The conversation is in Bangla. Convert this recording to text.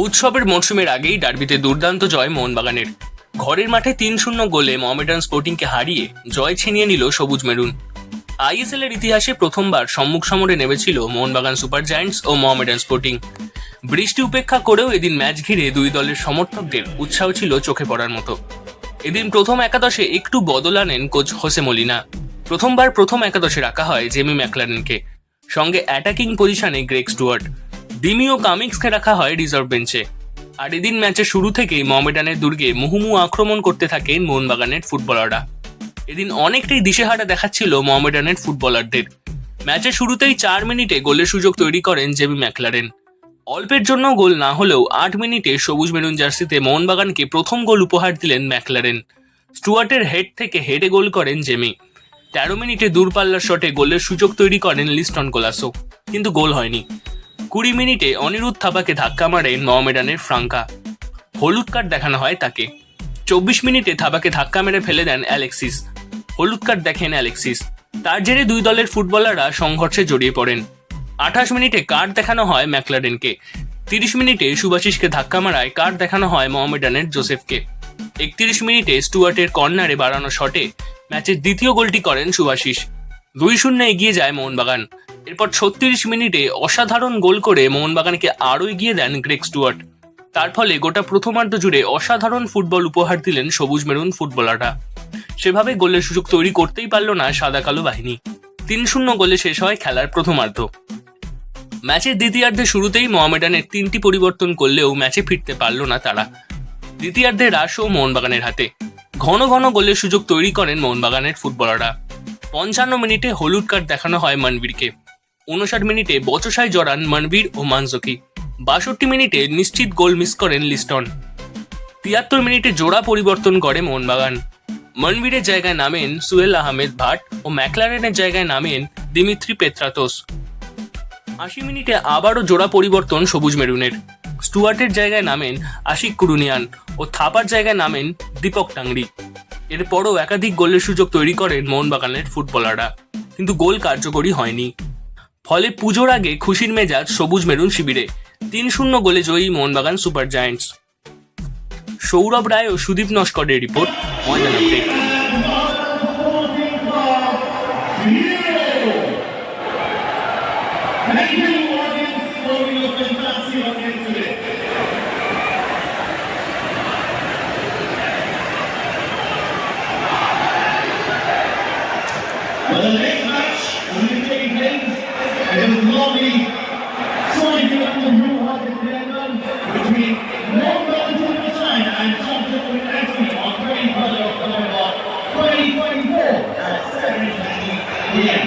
উৎসবের মরশুমের আগেই ডার্বিতে দুর্দান্ত জয় মোহনবাগানের। ঘরের মাঠে 3-0 গোলে মোহামেডান স্পোর্টিংকে হারিয়ে জয় ছিনিয়ে নিল সবুজ মেরুন। আইএসএল এর ইতিহাসে প্রথমবার সম্মুখ সমরে নেমেছিল মোহনবাগান সুপার জায়ান্টস ও মোহামেডান স্পোর্টিং। বৃষ্টি উপেক্ষা করেও এদিন ম্যাচ ঘিরে দুই দলের সমর্থকদের উৎসাহ ছিল চোখে পড়ার মতো। এদিন প্রথম একাদশে একটু বদল আনেন কোচ হোসে মলিনা। প্রথমবার প্রথম একাদশে রাখা হয় জেমি ম্যাকলারেনকে, সঙ্গে অ্যাটাকিং পজিশনে গ্রেগ স্টুয়ার্ট। ডিমি ও কামিংসকে রাখা হয় রিজার্ভ বেঞ্চে। আর এদিন ম্যাচের শুরু থেকেই মোহামেডানের দুর্গে মুহুর্মুহু আক্রমণ করতে থাকেন মোহনবাগানের ফুটবলাররা। এদিন অনেকটাই দিশেহারা দেখাচ্ছিল মোহামেডানের ফুটবলারদের। ম্যাচের শুরুতেই 4 মিনিটে গোলের সুযোগ তৈরি করেন জেমি ম্যাকলারেন। অল্পের জন্য গোল না হলেও 8 মিনিটে সবুজ মেরুন জার্সিতে মোহনবাগানকে প্রথম গোল উপহার দিলেন ম্যাকলারেন। স্টুয়ার্টের হেড থেকে হেডে গোল করেন জেমি। 13 মিনিটে দূরপাল্লার শটে গোলের সুযোগ তৈরি করেন লিস্টন কোলাসো, কিন্তু গোল হয়নি। 20 মিনিটে অনিরুদ্ধ থাপাকে ধাক্কা মারেন মোহামেডানের ফ্রাঙ্কা। হলুদ কার্ড দেখানো হয় তাকে। 24 মিনিটে থাপাকে ধাক্কা মেরে ফেলে দেন অ্যালেক্সিস। হলুদ কার্ড দেখেন অ্যালেক্সিস। তার জেরে দুই দলের ফুটবলাররা সংঘর্ষে জড়িয়ে পড়েন। 28 মিনিটে কার্ড দেখানো হয় ম্যাকলারেনকে। 30 মিনিটে সুভাশিসকে ধাক্কা মারায় কার্ড দেখানো হয় মোহামেডানের জোসেফকে। 31 মিনিটে স্টুয়ার্টের কর্নারে বাড়ানো শটে ম্যাচের দ্বিতীয় গোলটি করেন সুভাশিস। 2-0 এগিয়ে যায় মোহনবাগান। এরপর 36 মিনিটে অসাধারণ গোল করে মোহনবাগানকে আরও এগিয়ে দেন গ্রেগ স্টুয়ার্ট। তার ফলে গোটা প্রথমার্ধ জুড়ে অসাধারণ ফুটবল উপহার দিলেন সবুজ মেরুন ফুটবলাররা। সেভাবে গোলের সুযোগ তৈরি করতেই পারল না সাদা কালো বাহিনী। 3-0 গোলে শেষ হয় খেলার প্রথমার্ধ। ম্যাচের দ্বিতীয়ার্ধে শুরুতেই মোহামেডানের 3টি পরিবর্তন করলেও ম্যাচে ফিরতে পারল না তারা। দ্বিতীয়ার্ধে রাশও মোহনবাগানের হাতে। ঘন ঘন গোলের সুযোগ তৈরি করেন মোহনবাগানের ফুটবলাররা। 55 মিনিটে হলুদ কার্ড দেখানো হয় মনবীরকে। 59 মিনিটে বচসায় জড়ান মনবীর ও মানজকি। 62 মিনিটে নিশ্চিত গোল মিস করেন লিস্টন। 73 মিনিটে জোড়া পরিবর্তন করে মোহনবাগান। মনবীরের জায়গায় নামেন সুহেল আহমেদ ভাট ও ম্যাকলারেনের জায়গায় নামেন দিমিত্রি পেত্রাতোস। 80 মিনিটে আবারও জোড়া পরিবর্তন সবুজ মেরুনের। স্টুয়ার্টের জায়গায় নামেন আশিক কুরুনিয়ান ও থাপার জায়গায় নামেন দীপক টাংরি। এরপরও একাধিক গোলের সুযোগ তৈরি করেন মোহনবাগানের ফুটবলাররা, কিন্তু গোল কার্যকরী হয়নি। ফলে পুজোর আগে খুশির মেজাজ সবুজ মেরুন শিবিরে। 3-0 গোলে জয়ী মোহনবাগান সুপার জায়ান্টস। সৌরভ রায় ও সুদীপ নস্করের report, Maidan update. Well, the next match will be taking place against the lovely side of the Blue Hearted Diamond between Mohamedan Super China and Champion FC on 23rd of November 2024 at 7:30 p.m.